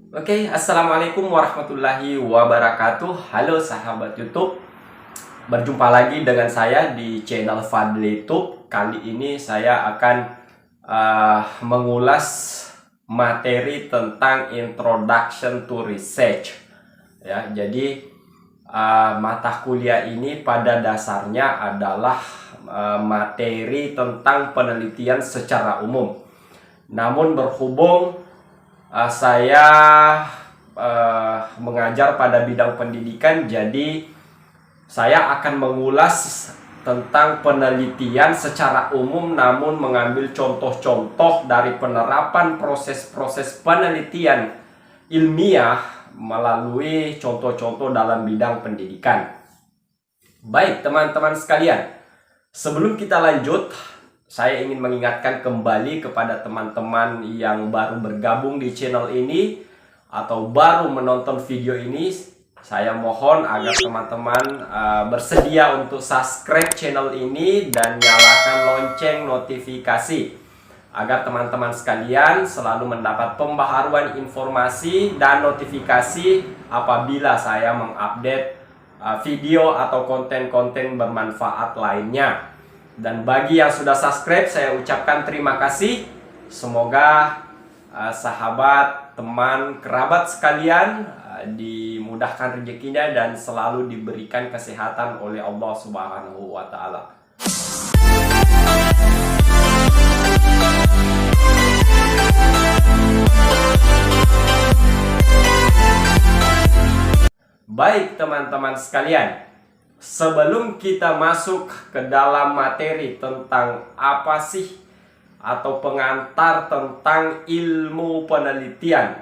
Oke, assalamualaikum warahmatullahi wabarakatuh. Halo sahabat YouTube, berjumpa lagi dengan saya di channel Fadli YouTube. Kali ini saya akan mengulas materi tentang Introduction to Research. Ya, jadi mata kuliah ini pada dasarnya adalah materi tentang penelitian secara umum. Namun berhubung saya mengajar pada bidang pendidikan, jadi saya akan mengulas tentang penelitian secara umum, namun mengambil contoh-contoh dari penerapan proses-proses penelitian ilmiah melalui contoh-contoh dalam bidang pendidikan. Baik teman-teman sekalian, sebelum kita lanjut, saya ingin mengingatkan kembali kepada teman-teman yang baru bergabung di channel ini atau baru menonton video ini. Saya mohon agar teman-teman bersedia untuk subscribe channel ini dan nyalakan lonceng notifikasi agar teman-teman sekalian selalu mendapat pembaharuan informasi dan notifikasi apabila saya mengupdate video atau konten-konten bermanfaat lainnya. Dan bagi yang sudah subscribe, saya ucapkan terima kasih. Semoga sahabat, teman, kerabat sekalian dimudahkan rezekinya dan selalu diberikan kesehatan oleh Allah Subhanahu wa Ta'ala. Baik teman-teman sekalian, sebelum kita masuk ke dalam materi tentang apa sih atau pengantar tentang ilmu penelitian,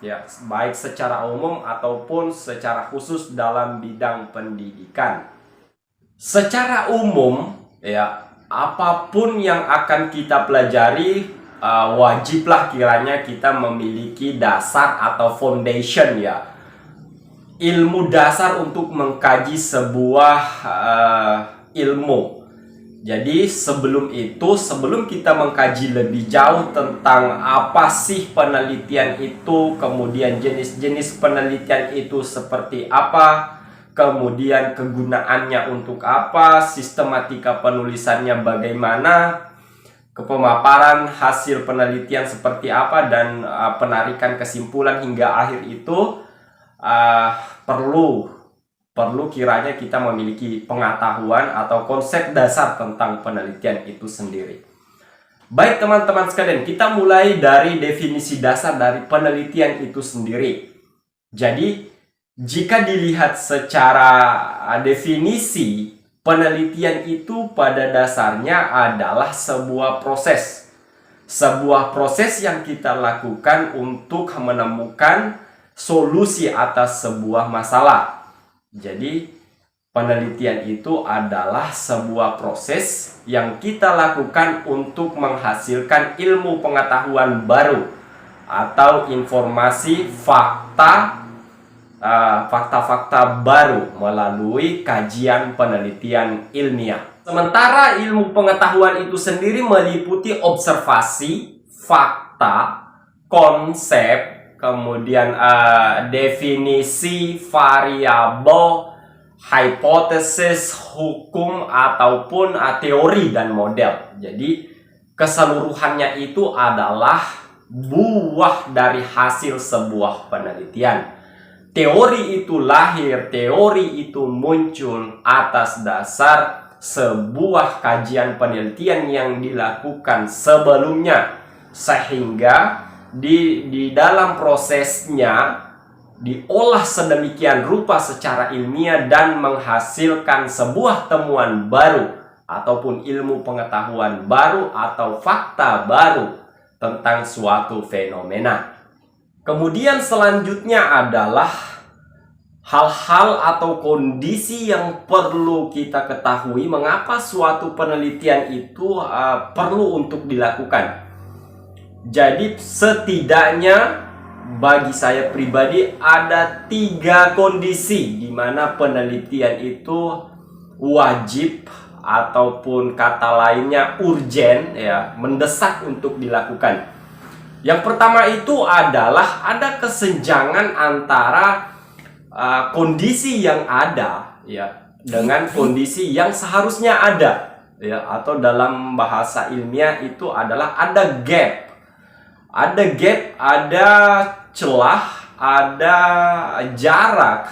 ya, baik secara umum ataupun secara khusus dalam bidang pendidikan. Secara umum, ya, apapun yang akan kita pelajari, wajiblah kiranya kita memiliki dasar atau foundation, ya, ilmu dasar untuk mengkaji sebuah ilmu. Jadi sebelum kita mengkaji lebih jauh tentang apa sih penelitian itu, kemudian jenis-jenis penelitian itu seperti apa, kemudian kegunaannya untuk apa, sistematika penulisannya bagaimana, pemaparan hasil penelitian seperti apa, dan penarikan kesimpulan hingga akhir itu, perlu kiranya kita memiliki pengetahuan atau konsep dasar tentang penelitian itu sendiri. Baik teman-teman sekalian, kita mulai dari definisi dasar dari penelitian itu sendiri. Jadi jika dilihat secara definisi, penelitian itu pada dasarnya adalah sebuah proses yang kita lakukan untuk menemukan solusi atas sebuah masalah. Jadi penelitian itu adalah sebuah proses yang kita lakukan untuk menghasilkan ilmu pengetahuan baru atau informasi fakta-fakta baru melalui kajian penelitian ilmiah. Sementara ilmu pengetahuan itu sendiri meliputi observasi, fakta, konsep, kemudian definisi, variabel, hipotesis, hukum, ataupun teori dan model. Jadi keseluruhannya itu adalah buah dari hasil sebuah penelitian. Teori itu lahir, teori itu muncul atas dasar sebuah kajian penelitian yang dilakukan sebelumnya, sehingga di dalam prosesnya diolah sedemikian rupa secara ilmiah dan menghasilkan sebuah temuan baru ataupun ilmu pengetahuan baru atau fakta baru tentang suatu fenomena. Kemudian selanjutnya adalah hal-hal atau kondisi yang perlu kita ketahui mengapa suatu penelitian itu perlu untuk dilakukan. Jadi setidaknya bagi saya pribadi ada 3 kondisi di mana penelitian itu wajib ataupun kata lainnya urgent, ya, mendesak untuk dilakukan. Yang pertama itu adalah ada kesenjangan antara kondisi yang ada ya dengan kondisi yang seharusnya ada ya, atau dalam bahasa ilmiah itu adalah ada gap. Ada gap, ada celah, ada jarak,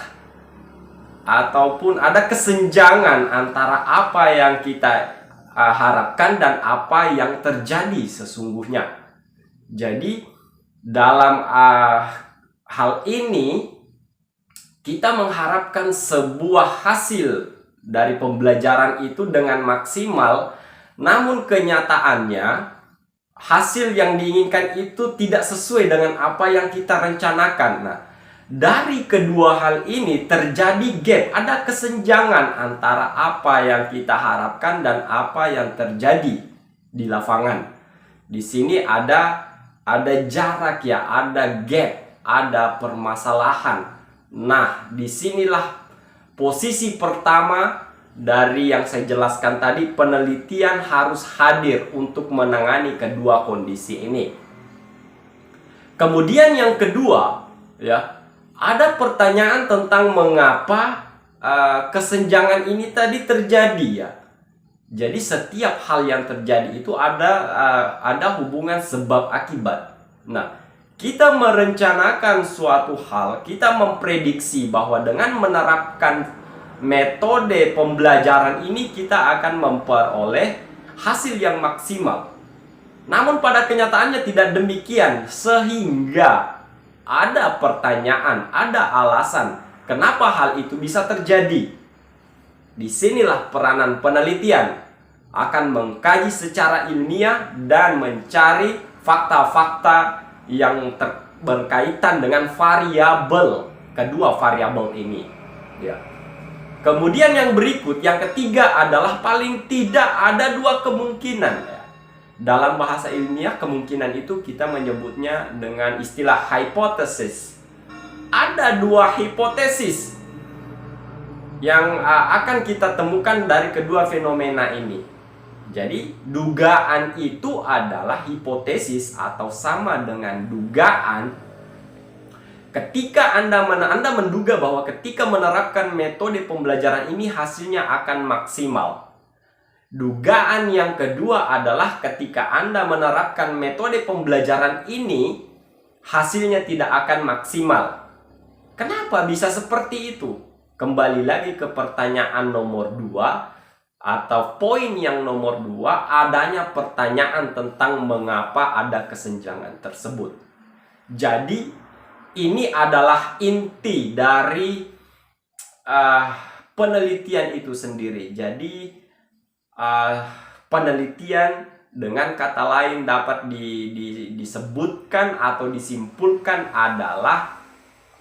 ataupun ada kesenjangan antara apa yang kita harapkan dan apa yang terjadi sesungguhnya. Jadi dalam hal ini kita mengharapkan sebuah hasil dari pembelajaran itu dengan maksimal, namun kenyataannya hasil yang diinginkan itu tidak sesuai dengan apa yang kita rencanakan. Nah, dari kedua hal ini terjadi gap, ada kesenjangan antara apa yang kita harapkan dan apa yang terjadi di lapangan. Di sini ada jarak ya, ada gap, ada permasalahan. Nah, disinilah posisi pertama dari yang saya jelaskan tadi, penelitian harus hadir untuk menangani kedua kondisi ini. Kemudian yang kedua, ya, ada pertanyaan tentang mengapa kesenjangan ini tadi terjadi ya. Jadi setiap hal yang terjadi itu ada hubungan sebab akibat. Nah, kita merencanakan suatu hal, kita memprediksi bahwa dengan menerapkan metode pembelajaran ini kita akan memperoleh hasil yang maksimal. Namun pada kenyataannya tidak demikian, sehingga ada pertanyaan, ada alasan kenapa hal itu bisa terjadi. Disinilah peranan penelitian akan mengkaji secara ilmiah dan mencari fakta-fakta yang berkaitan dengan variabel, kedua variabel ini ya. Kemudian yang berikut, yang ketiga adalah paling tidak ada dua kemungkinan ya. Dalam bahasa ilmiah kemungkinan itu kita menyebutnya dengan istilah hipotesis. Ada dua hipotesis yang akan kita temukan dari kedua fenomena ini. Jadi dugaan itu adalah hipotesis atau sama dengan dugaan. Ketika Anda menduga bahwa ketika menerapkan metode pembelajaran ini hasilnya akan maksimal. Dugaan yang kedua adalah ketika Anda menerapkan metode pembelajaran ini hasilnya tidak akan maksimal. Kenapa bisa seperti itu? Kembali lagi ke pertanyaan nomor 2 atau poin yang nomor 2, adanya pertanyaan tentang mengapa ada kesenjangan tersebut. Jadi ini adalah inti dari penelitian itu sendiri. Jadi penelitian dengan kata lain dapat disebutkan atau disimpulkan adalah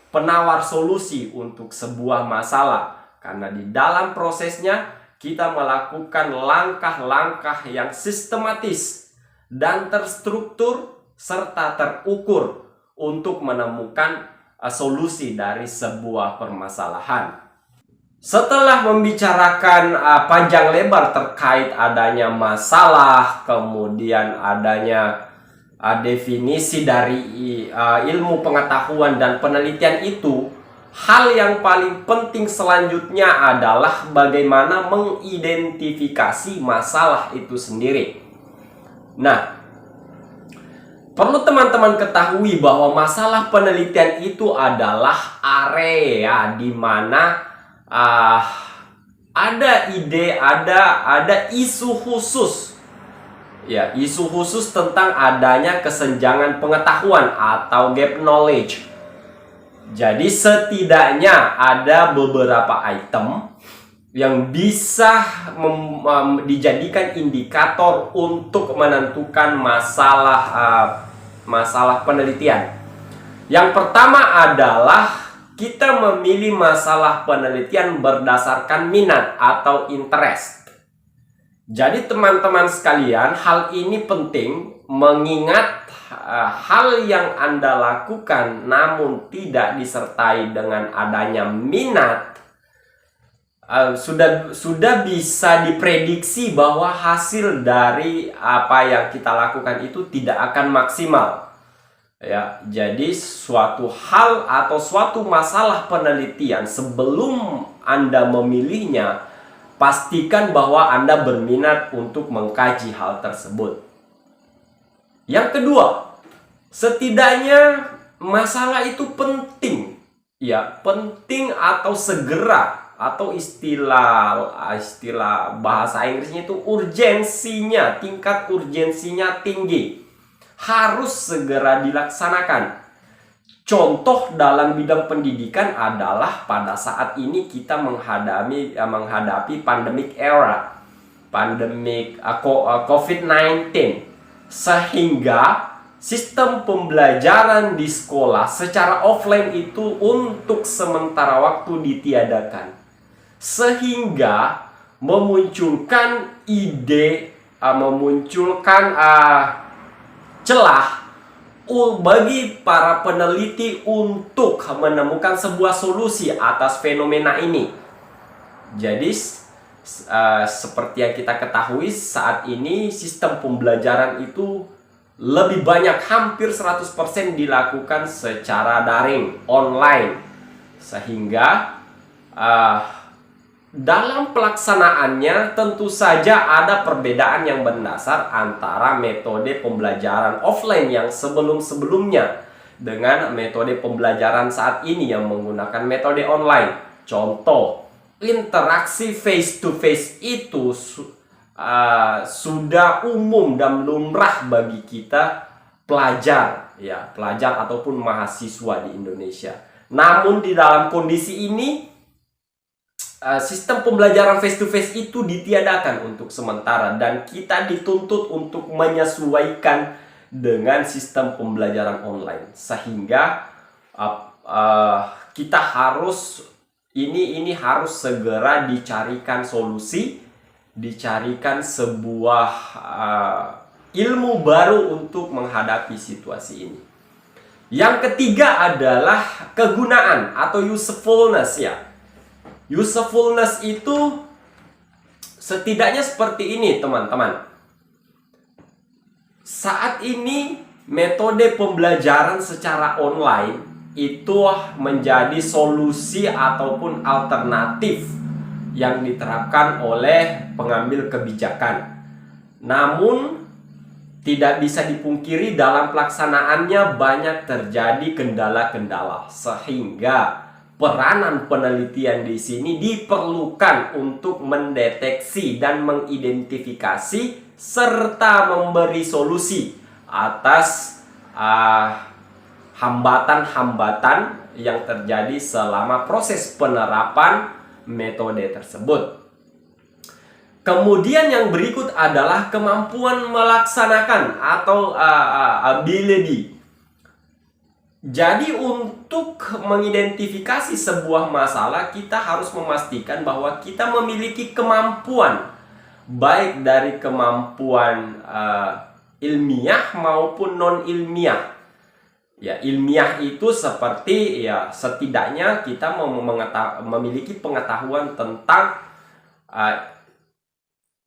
penawar solusi untuk sebuah masalah. Karena di dalam prosesnya kita melakukan langkah-langkah yang sistematis dan terstruktur serta terukur untuk menemukan solusi dari sebuah permasalahan. Setelah membicarakan panjang lebar terkait adanya masalah, kemudian adanya definisi dari ilmu pengetahuan dan penelitian itu, hal yang paling penting selanjutnya adalah bagaimana mengidentifikasi masalah itu sendiri. Nah, perlu teman-teman ketahui bahwa masalah penelitian itu adalah area di mana ada ide, ada isu khusus. Ya, isu khusus tentang adanya kesenjangan pengetahuan atau gap knowledge. Jadi setidaknya ada beberapa item yang bisa dijadikan indikator untuk menentukan masalah penelitian. Yang pertama adalah kita memilih masalah penelitian berdasarkan minat atau interest. Jadi teman-teman sekalian, hal ini penting mengingat hal yang Anda lakukan namun tidak disertai dengan adanya minat, sudah bisa diprediksi bahwa hasil dari apa yang kita lakukan itu tidak akan maksimal. Ya, jadi suatu hal atau suatu masalah penelitian sebelum Anda memilihnya, pastikan bahwa Anda berminat untuk mengkaji hal tersebut. Yang kedua, setidaknya masalah itu penting. Ya, penting atau segera, atau istilah bahasa Inggrisnya itu urgensinya, tingkat urgensinya tinggi. Harus segera dilaksanakan. Contoh dalam bidang pendidikan adalah pada saat ini kita menghadapi pandemic era, pandemic COVID-19, sehingga sistem pembelajaran di sekolah secara offline itu untuk sementara waktu ditiadakan, sehingga memunculkan ide, memunculkan celah bagi para peneliti untuk menemukan sebuah solusi atas fenomena ini. Jadi seperti yang kita ketahui, saat ini sistem pembelajaran itu lebih banyak, hampir 100% dilakukan secara daring, online. Sehingga dalam pelaksanaannya tentu saja ada perbedaan yang mendasar antara metode pembelajaran offline yang sebelum-sebelumnya dengan metode pembelajaran saat ini yang menggunakan metode online. Contoh, interaksi face-to-face itu sudah umum dan lumrah bagi kita pelajar ataupun mahasiswa di Indonesia. Namun di dalam kondisi ini sistem pembelajaran face to face itu ditiadakan untuk sementara dan kita dituntut untuk menyesuaikan dengan sistem pembelajaran online, sehingga kita harus segera dicarikan solusi, dicarikan sebuah ilmu baru untuk menghadapi situasi ini. Yang ketiga adalah kegunaan atau usefulness ya. Usefulness itu setidaknya seperti ini, teman-teman. Saat ini metode pembelajaran secara online itu menjadi solusi ataupun alternatif yang diterapkan oleh pengambil kebijakan. Namun tidak bisa dipungkiri dalam pelaksanaannya banyak terjadi kendala-kendala, sehingga peranan penelitian di sini diperlukan untuk mendeteksi dan mengidentifikasi serta memberi solusi atas hambatan-hambatan yang terjadi selama proses penerapan metode tersebut. Kemudian yang berikut adalah kemampuan melaksanakan atau ability. Jadi untuk mengidentifikasi sebuah masalah, kita harus memastikan bahwa kita memiliki kemampuan, baik dari kemampuan ilmiah maupun non-ilmiah. Ya, ilmiah itu seperti ya setidaknya kita memiliki pengetahuan tentang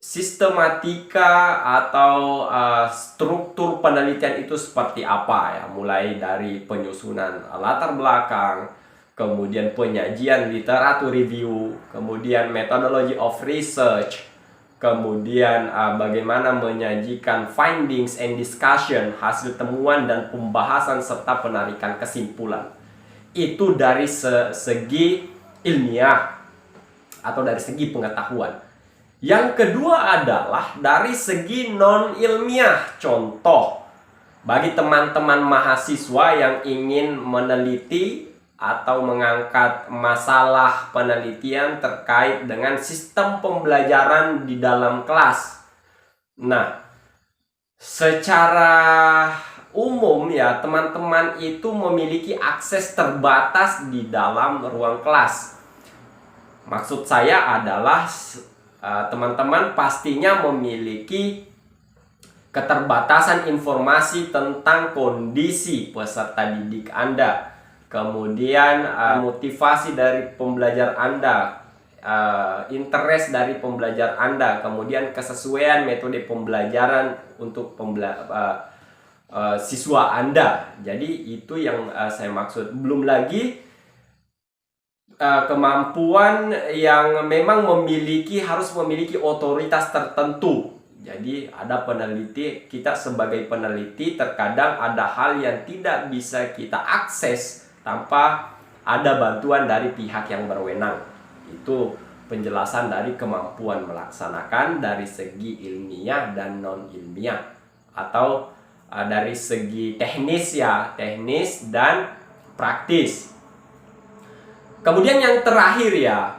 sistematika atau struktur penelitian itu seperti apa ya, mulai dari penyusunan latar belakang, kemudian penyajian literatur review, kemudian methodology of research, kemudian bagaimana menyajikan findings and discussion, hasil temuan dan pembahasan serta penarikan kesimpulan. Itu dari segi ilmiah atau dari segi pengetahuan. Yang kedua adalah dari segi non-ilmiah. Contoh, bagi teman-teman mahasiswa yang ingin meneliti atau mengangkat masalah penelitian terkait dengan sistem pembelajaran di dalam kelas. Nah, secara umum ya, teman-teman itu memiliki akses terbatas di dalam ruang kelas. Maksud saya adalah teman-teman pastinya memiliki keterbatasan informasi tentang kondisi peserta didik Anda, kemudian motivasi dari pembelajar Anda, interest dari pembelajar Anda, kemudian kesesuaian metode pembelajaran untuk siswa Anda. Jadi itu yang saya maksud. Belum lagi kemampuan yang memang harus memiliki otoritas tertentu. Jadi ada peneliti, kita sebagai peneliti terkadang ada hal yang tidak bisa kita akses tanpa ada bantuan dari pihak yang berwenang. Itu penjelasan dari kemampuan melaksanakan dari segi ilmiah dan non ilmiah, atau dari segi teknis dan praktis. Kemudian yang terakhir ya,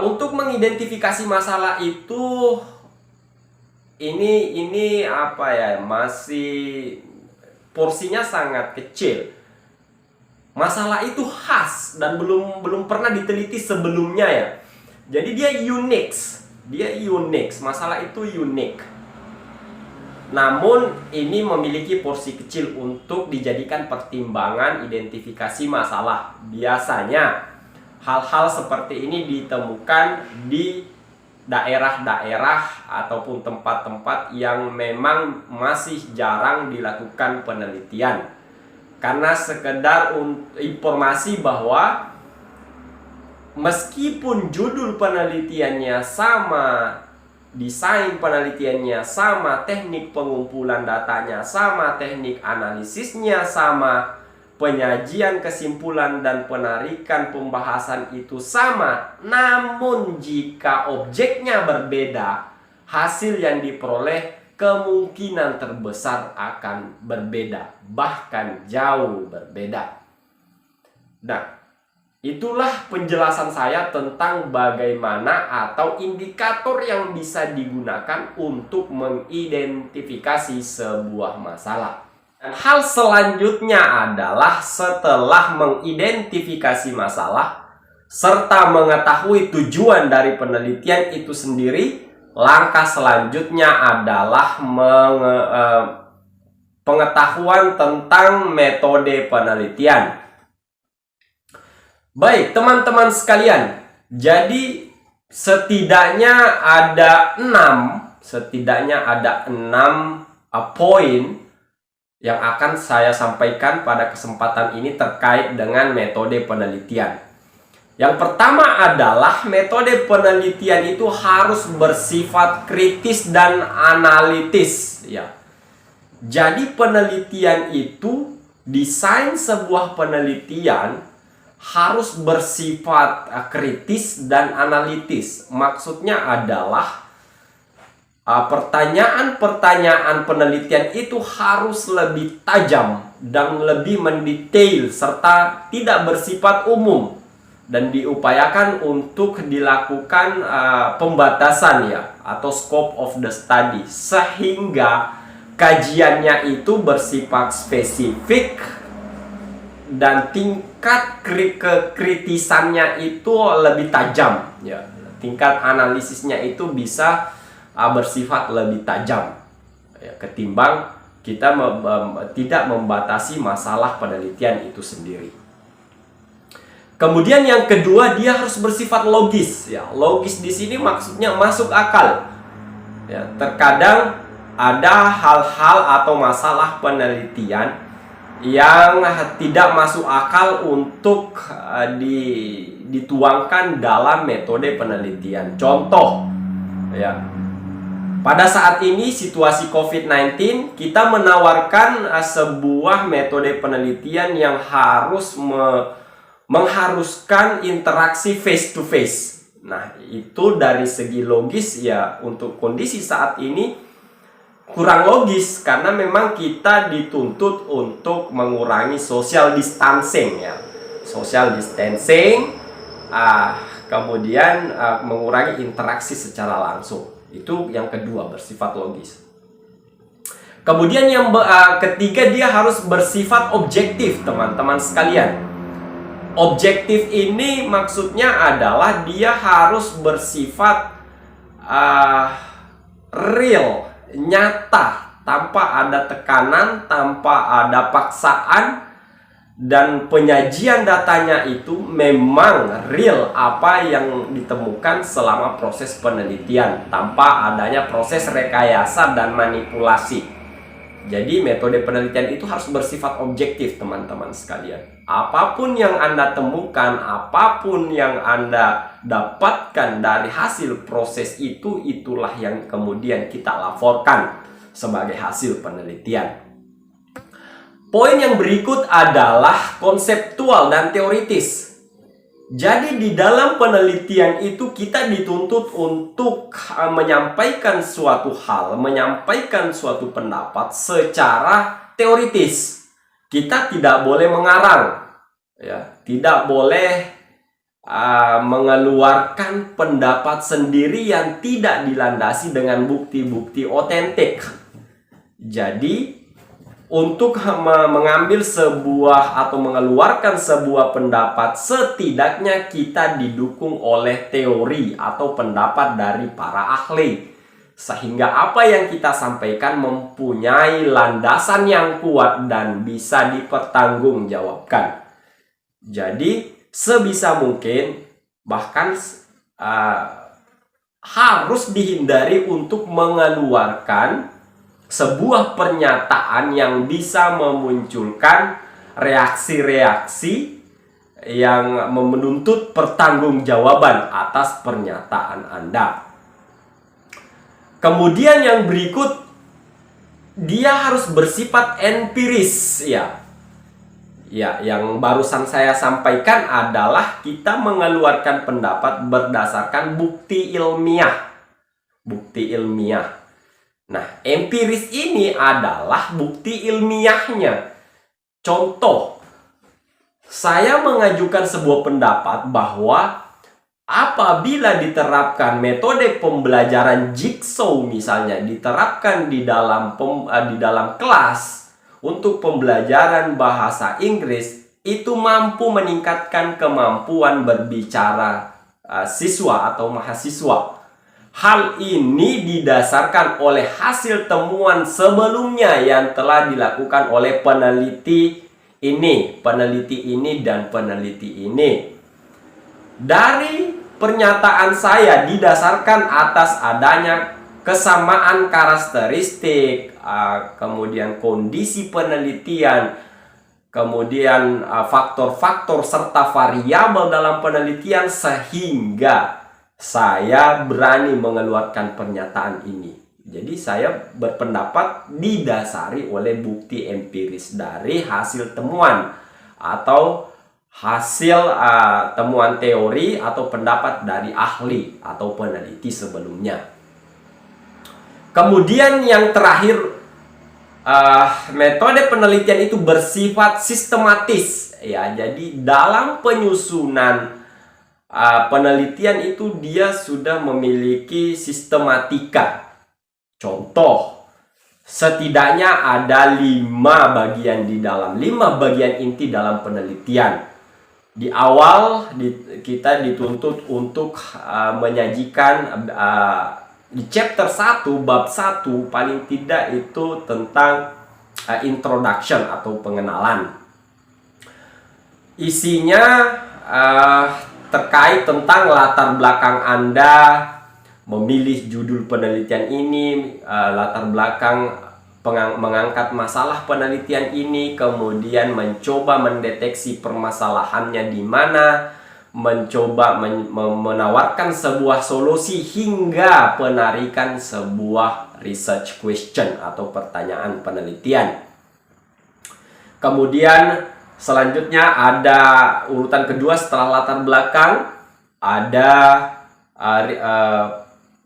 untuk mengidentifikasi masalah itu ini apa ya, masih porsinya sangat kecil. Masalah itu khas dan belum pernah diteliti sebelumnya ya. Jadi dia unik, masalah itu unik. Namun ini memiliki porsi kecil untuk dijadikan pertimbangan identifikasi masalah. Biasanya hal-hal seperti ini ditemukan di daerah-daerah ataupun tempat-tempat yang memang masih jarang dilakukan penelitian. Karena sekedar informasi bahwa meskipun judul penelitiannya sama, desain penelitiannya sama, teknik pengumpulan datanya sama, teknik analisisnya sama, penyajian kesimpulan dan penarikan pembahasan itu sama, namun jika objeknya berbeda, hasil yang diperoleh kemungkinan terbesar akan berbeda, bahkan jauh berbeda. Nah, itulah penjelasan saya tentang bagaimana atau indikator yang bisa digunakan untuk mengidentifikasi sebuah masalah. Dan hal selanjutnya adalah setelah mengidentifikasi masalah serta mengetahui tujuan dari penelitian itu sendiri, langkah selanjutnya adalah pengetahuan tentang metode penelitian. Baik, teman-teman sekalian, jadi setidaknya ada 6 poin yang akan saya sampaikan pada kesempatan ini terkait dengan metode penelitian. Yang pertama adalah metode penelitian itu harus bersifat kritis dan analitis ya. Jadi penelitian itu, desain sebuah penelitian harus bersifat kritis dan analitis. Maksudnya adalah pertanyaan-pertanyaan penelitian itu harus lebih tajam dan lebih mendetail serta tidak bersifat umum, dan diupayakan untuk dilakukan pembatasan ya, atau scope of the study, sehingga kajiannya itu bersifat spesifik dan tingkat kekritisannya itu lebih tajam ya. Tingkat analisisnya itu bisa bersifat lebih tajam ya, ketimbang kita tidak membatasi masalah penelitian itu sendiri. Kemudian yang kedua, dia harus bersifat logis ya. Logis di sini maksudnya masuk akal ya. Terkadang ada hal-hal atau masalah penelitian yang tidak masuk akal untuk dituangkan dalam metode penelitian. Contoh ya, pada saat ini situasi COVID-19, kita menawarkan sebuah metode penelitian yang harus mengharuskan interaksi face to face. Nah, itu dari segi logis ya, untuk kondisi saat ini kurang logis, karena memang kita dituntut untuk mengurangi social distancing ya. Social distancing, kemudian mengurangi interaksi secara langsung. Itu yang kedua, bersifat logis. Kemudian yang ketiga, dia harus bersifat objektif, teman-teman sekalian. Objektif ini maksudnya adalah dia harus bersifat real, nyata, tanpa ada tekanan, tanpa ada paksaan, dan penyajian datanya itu memang real apa yang ditemukan selama proses penelitian, tanpa adanya proses rekayasa dan manipulasi. Jadi metode penelitian itu harus bersifat objektif, teman-teman sekalian. Apapun yang Anda temukan, apapun yang Anda dapatkan dari hasil proses itu, itulah yang kemudian kita laporkan sebagai hasil penelitian. Poin yang berikut adalah konseptual dan teoritis. Jadi di dalam penelitian itu kita dituntut untuk menyampaikan suatu hal, menyampaikan suatu pendapat secara teoritis. Kita tidak boleh mengarang, ya, tidak boleh mengeluarkan pendapat sendiri yang tidak dilandasi dengan bukti-bukti otentik. Jadi untuk mengambil sebuah atau mengeluarkan sebuah pendapat, setidaknya kita didukung oleh teori atau pendapat dari para ahli, sehingga apa yang kita sampaikan mempunyai landasan yang kuat dan bisa dipertanggungjawabkan. Jadi sebisa mungkin, bahkan harus dihindari untuk mengeluarkan sebuah pernyataan yang bisa memunculkan reaksi-reaksi yang menuntut pertanggungjawaban atas pernyataan Anda. Kemudian yang berikut, dia harus bersifat empiris, ya. Ya, yang barusan saya sampaikan adalah kita mengeluarkan pendapat berdasarkan bukti ilmiah. Bukti ilmiah. Nah, empiris ini adalah bukti ilmiahnya. Contoh, saya mengajukan sebuah pendapat bahwa apabila diterapkan metode pembelajaran jigsaw misalnya, diterapkan di dalam kelas untuk pembelajaran bahasa Inggris, itu mampu meningkatkan kemampuan berbicara siswa atau mahasiswa. Hal ini didasarkan oleh hasil temuan sebelumnya yang telah dilakukan oleh peneliti ini, dan peneliti ini. Dari pernyataan saya didasarkan atas adanya kesamaan karakteristik, kemudian kondisi penelitian, kemudian faktor-faktor serta variabel dalam penelitian, sehingga saya berani mengeluarkan pernyataan ini. Jadi saya berpendapat didasari oleh bukti empiris dari hasil temuan atau hasil temuan teori atau pendapat dari ahli atau peneliti sebelumnya. Kemudian yang terakhir, metode penelitian itu bersifat sistematis, ya. Jadi dalam penyusunan penelitian itu dia sudah memiliki sistematika. Contoh, setidaknya ada 5 bagian inti dalam penelitian. Di awal kita dituntut untuk menyajikan di chapter 1, bab 1 paling tidak itu tentang introduction atau pengenalan. Isinya terkait tentang latar belakang Anda memilih judul penelitian ini, latar belakang mengangkat masalah penelitian ini, kemudian mencoba mendeteksi permasalahannya di mana, mencoba menawarkan sebuah solusi, hingga penarikan sebuah research question atau pertanyaan penelitian. Kemudian selanjutnya ada urutan kedua setelah latar belakang, ada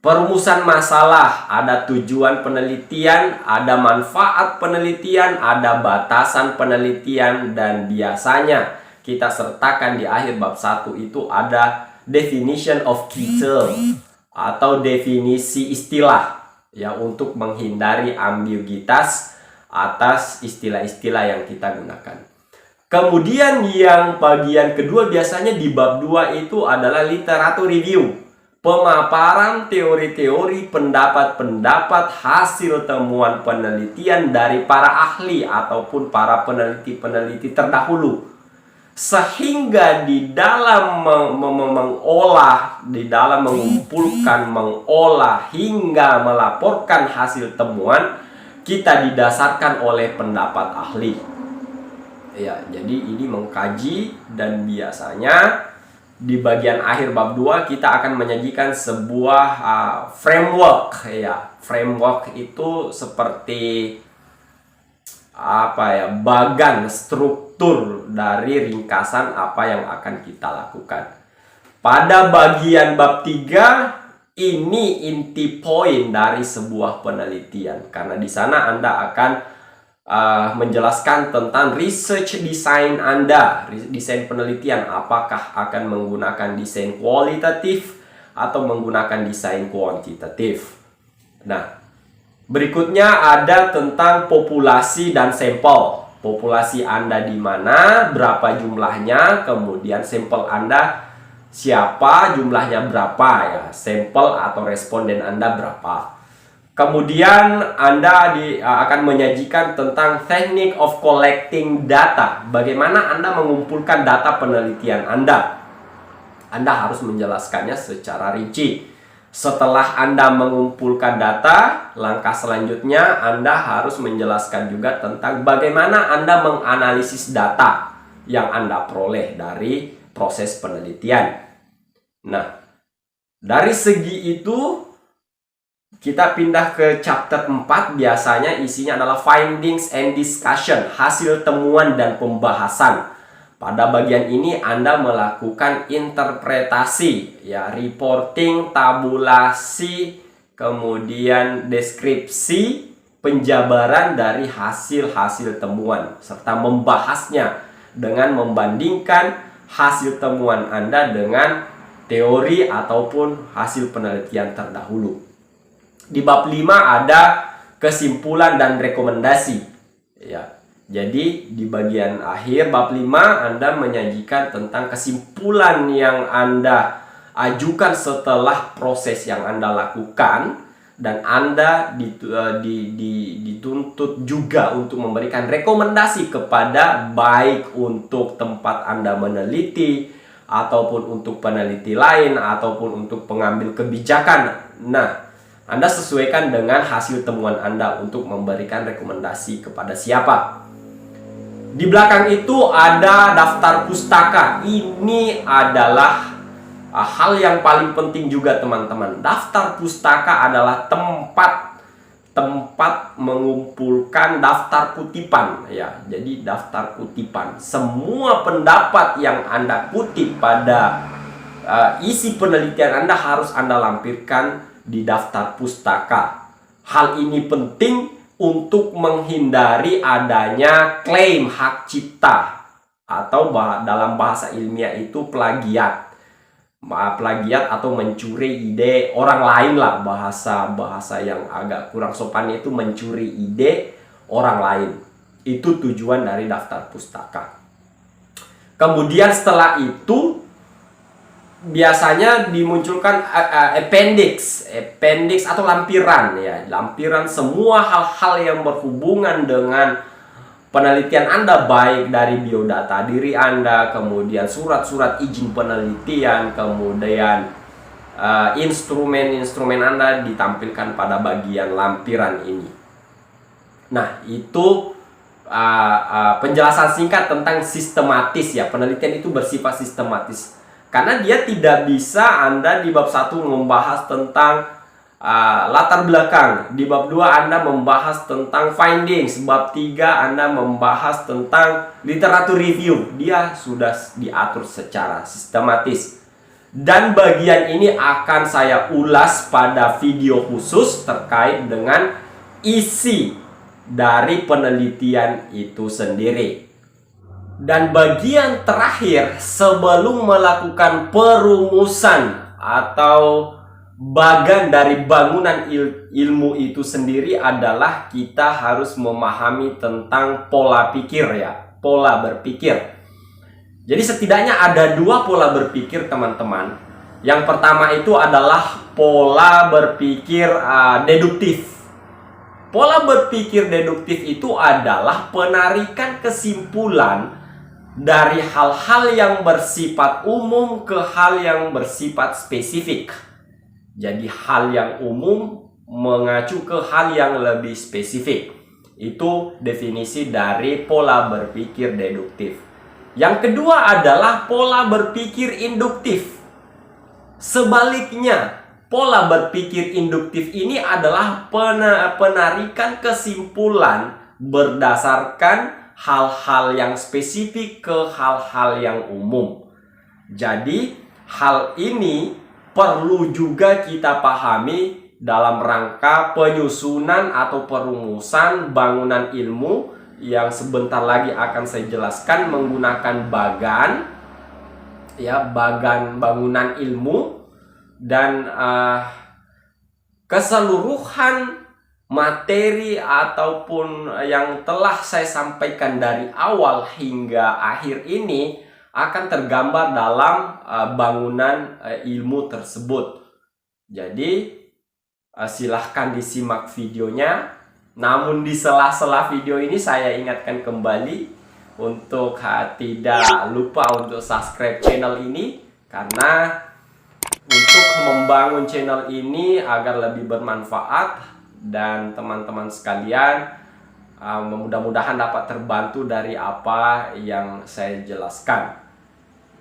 perumusan masalah, ada tujuan penelitian, ada manfaat penelitian, ada batasan penelitian, dan biasanya kita sertakan di akhir bab 1 itu ada definition of key term atau definisi istilah, ya, untuk menghindari ambiguitas atas istilah-istilah yang kita gunakan. Kemudian yang bagian kedua biasanya di bab 2 itu adalah literatur review. Pemaparan teori-teori, pendapat-pendapat, hasil temuan penelitian dari para ahli ataupun para peneliti-peneliti terdahulu. Sehingga di dalam mengolah, di dalam mengumpulkan, mengolah, hingga melaporkan hasil temuan, kita didasarkan oleh pendapat ahli. Ya, jadi ini mengkaji, dan biasanya di bagian akhir bab 2 kita akan menyajikan sebuah framework ya. Framework itu seperti apa ya, bagan struktur dari ringkasan apa yang akan kita lakukan. Pada bagian bab 3 ini inti poin dari sebuah penelitian, karena di sana Anda akan menjelaskan tentang research design Anda, desain penelitian, apakah akan menggunakan desain kualitatif atau menggunakan desain kuantitatif. Nah, berikutnya ada tentang populasi dan sampel. Populasi Anda di mana, berapa jumlahnya, kemudian sampel Anda siapa, jumlahnya berapa ya, sampel atau responden Anda berapa. Kemudian Anda akan menyajikan tentang technique of collecting data. Bagaimana Anda mengumpulkan data penelitian Anda. Anda harus menjelaskannya secara rinci. Setelah Anda mengumpulkan data, langkah selanjutnya Anda harus menjelaskan juga tentang bagaimana Anda menganalisis data yang Anda peroleh dari proses penelitian. Nah, dari segi itu kita pindah ke chapter 4. Biasanya isinya adalah findings and discussion, hasil temuan dan pembahasan. Pada bagian ini Anda melakukan interpretasi ya, reporting, tabulasi, kemudian deskripsi, penjabaran dari hasil-hasil temuan, serta membahasnya dengan membandingkan hasil temuan Anda dengan teori ataupun hasil penelitian terdahulu. Di bab 5 ada kesimpulan dan rekomendasi ya. Jadi di bagian akhir bab 5 Anda menyajikan tentang kesimpulan yang Anda ajukan setelah proses yang Anda lakukan, dan Anda dituntut juga untuk memberikan rekomendasi kepada baik untuk tempat Anda meneliti, ataupun untuk peneliti lain, ataupun untuk pengambil kebijakan. Nah, Anda sesuaikan dengan hasil temuan Anda untuk memberikan rekomendasi kepada siapa. Di belakang itu ada daftar pustaka. Ini adalah hal yang paling penting juga, teman-teman. Daftar pustaka adalah tempat mengumpulkan daftar kutipan ya. Jadi daftar kutipan, semua pendapat yang Anda kutip pada isi penelitian Anda harus Anda lampirkan di daftar pustaka. Hal ini penting untuk menghindari adanya klaim hak cipta, atau dalam bahasa ilmiah itu plagiat atau mencuri ide orang lain lah. Bahasa yang agak kurang sopan itu mencuri ide orang lain. Itu tujuan dari daftar pustaka. Kemudian setelah itu biasanya dimunculkan appendix atau lampiran ya. Lampiran semua hal-hal yang berhubungan dengan penelitian Anda, baik dari biodata diri Anda, kemudian surat-surat izin penelitian, kemudian instrumen-instrumen Anda ditampilkan pada bagian lampiran ini. Nah, itu penjelasan singkat tentang sistematis ya. Penelitian itu bersifat sistematis, karena dia tidak bisa Anda di bab 1 membahas tentang latar belakang, di bab 2 Anda membahas tentang findings, bab 3 Anda membahas tentang literatur review. Dia sudah diatur secara sistematis. Dan bagian ini akan saya ulas pada video khusus terkait dengan isi dari penelitian itu sendiri. Dan bagian terakhir sebelum melakukan perumusan atau bagan dari bangunan ilmu itu sendiri adalah kita harus memahami tentang pola pikir ya, pola berpikir. Jadi setidaknya ada 2 pola berpikir, teman-teman. Yang pertama itu adalah pola berpikir deduktif. Pola berpikir deduktif itu adalah penarikan kesimpulan dari hal-hal yang bersifat umum ke hal yang bersifat spesifik. Jadi hal yang umum mengacu ke hal yang lebih spesifik. Itu definisi dari pola berpikir deduktif. Yang kedua adalah pola berpikir induktif. Sebaliknya, pola berpikir induktif ini adalah penarikan kesimpulan berdasarkan hal-hal yang spesifik ke hal-hal yang umum. Jadi, hal ini perlu juga kita pahami dalam rangka penyusunan atau perumusan bangunan ilmu yang sebentar lagi akan saya jelaskan menggunakan bagan, ya, bagan bangunan ilmu, dan keseluruhan materi ataupun yang telah saya sampaikan dari awal hingga akhir ini akan tergambar dalam bangunan ilmu tersebut. Jadi silahkan disimak videonya. Namun di sela-sela video ini saya ingatkan kembali untuk tidak lupa untuk subscribe channel ini, karena untuk membangun channel ini agar lebih bermanfaat dan teman-teman sekalian mudah-mudahan dapat terbantu dari apa yang saya jelaskan.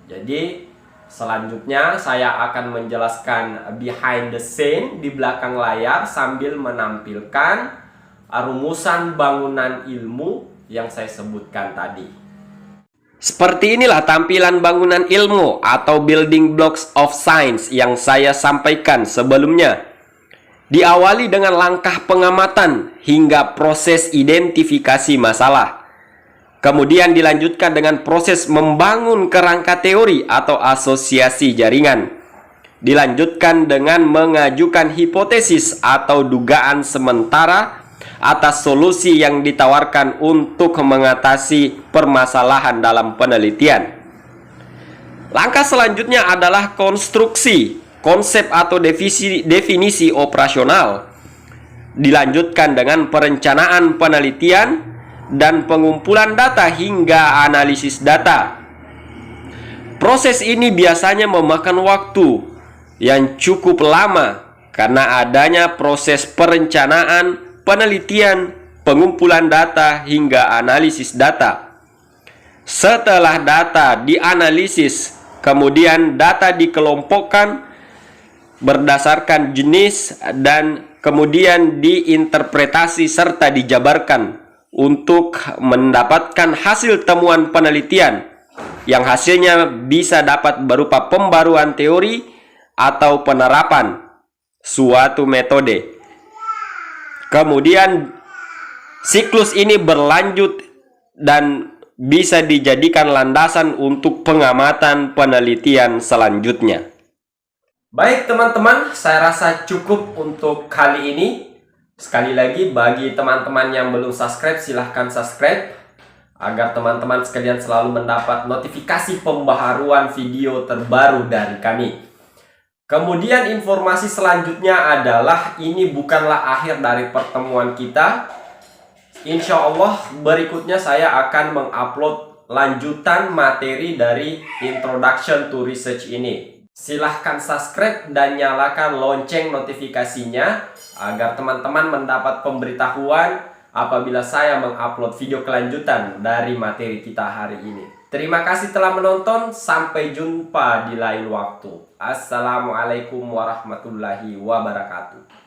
Jadi selanjutnya saya akan menjelaskan behind the scene di belakang layar sambil menampilkan rumusan bangunan ilmu yang saya sebutkan tadi. Seperti inilah tampilan bangunan ilmu atau building blocks of science yang saya sampaikan sebelumnya. Diawali dengan langkah pengamatan hingga proses identifikasi masalah. Kemudian dilanjutkan dengan proses membangun kerangka teori atau asosiasi jaringan. Dilanjutkan dengan mengajukan hipotesis atau dugaan sementara atas solusi yang ditawarkan untuk mengatasi permasalahan dalam penelitian. Langkah selanjutnya adalah konstruksi konsep atau definisi operasional. Dilanjutkan dengan perencanaan penelitian dan pengumpulan data hingga analisis data. Proses ini biasanya memakan waktu yang cukup lama karena adanya proses perencanaan, penelitian, pengumpulan data hingga analisis data. Setelah data dianalisis, kemudian data dikelompokkan berdasarkan jenis dan kemudian diinterpretasi serta dijabarkan untuk mendapatkan hasil temuan penelitian yang hasilnya bisa dapat berupa pembaruan teori atau penerapan suatu metode. Kemudian siklus ini berlanjut dan bisa dijadikan landasan untuk pengamatan penelitian selanjutnya. Baik teman-teman, saya rasa cukup untuk kali ini. Sekali lagi, bagi teman-teman yang belum subscribe, silahkan subscribe agar teman-teman sekalian selalu mendapat notifikasi pembaharuan video terbaru dari kami. Kemudian informasi selanjutnya adalah ini bukanlah akhir dari pertemuan kita. Insya Allah berikutnya saya akan mengupload lanjutan materi dari Introduction to Research ini. Silahkan subscribe dan nyalakan lonceng notifikasinya agar teman-teman mendapat pemberitahuan apabila saya mengupload video kelanjutan dari materi kita hari ini. Terima kasih telah menonton, sampai jumpa di lain waktu. Assalamualaikum warahmatullahi wabarakatuh.